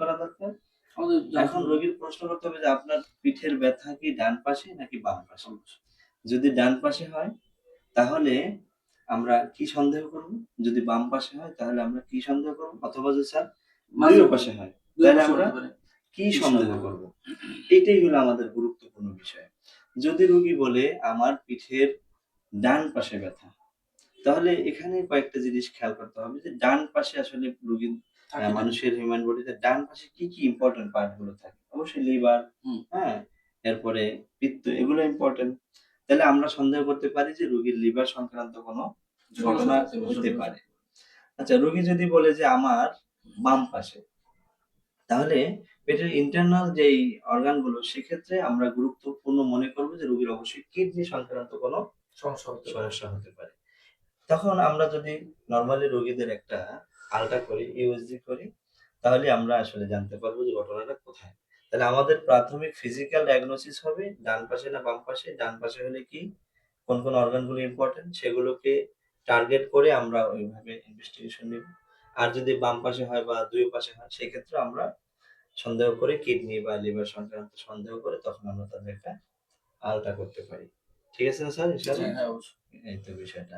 করা দরকার। আমাদের এখন রোগীর প্রশ্ন করতে হবে যে আপনার পিঠের ব্যথা কি ডান পাশে নাকি বাম পাশে? যদি ডান পাশে হয় তাহলে আমরা কি সন্দেহ করব? যদি বাম পাশে হয় তাহলে আমরা কি সন্দেহ করব? অথবা যদি স্যার দুই পাশে হয় তাহলে আমরা কি সন্দেহ করব? এটাই হলো আমাদের গুরুত্বপূর্ণ বিষয়। যদি রোগী বলে আমার পিঠের ডান পাশে ব্যথা, তাহলে এখানে কয়েকটা জিনিস খেয়াল করতে হবে যে ডান পাশে আসলে রোগীর মানুষের হিউম্যান বডিতে ডান পাশে কি ইম্পোর্টেন্ট পার্ট গুলো থাকে? অবশ্যই লিভার, হ্যাঁ? এরপরে পিত্ত এগুলো ইম্পোর্টেন্ট। তাহলে আমরা সন্দেহ করতে পারি যে রোগীর লিভার সংক্রান্ত কোনো ঘটনা হতে পারে। আচ্ছা রোগী যদি বলে যে আমার বাম পাশে, তাহলে পেটের ইন্টারনাল যেই অর্গান গুলো সেক্ষেত্রে আমরা গুরুত্বপূর্ণ মনে করব যে রোগীর অবশ্যই কিডনি সংক্রান্ত কোনো সমস্যা হতে পারে। তখন আমরা যদি নরমালি রোগীদের একটা আলট্রা করি, ইউএসজি করি, তাহলে আমরা আসলে জানতে পারবো যে ঘটনাটা কোথায়। তাহলে আমাদের প্রাথমিক ফিজিক্যাল ডায়াগনোসিস হবে ডান পাশে না বাম পাশে, ডান পাশে হলে কি, কোন অর্গান গুলো ইম্পোর্টেন্ট সেগুলোকে টার্গেট করে আমরা ওইভাবে ইনভেস্টিগেশন নিব। আর যদি বাম পাশে হয় বা দুই পাশে হয় সেক্ষেত্রে আমরা সন্দেহ করে কিডনি বা লিভার সংক্রান্ত সন্দেহ করে তখন আমরা তাদের একটা আলট্রা করতে পারি। ঠিক আছে না স্যার? ইনশাআল্লাহ? হ্যাঁ, অবশ্যই। এই তো বিষয়টা।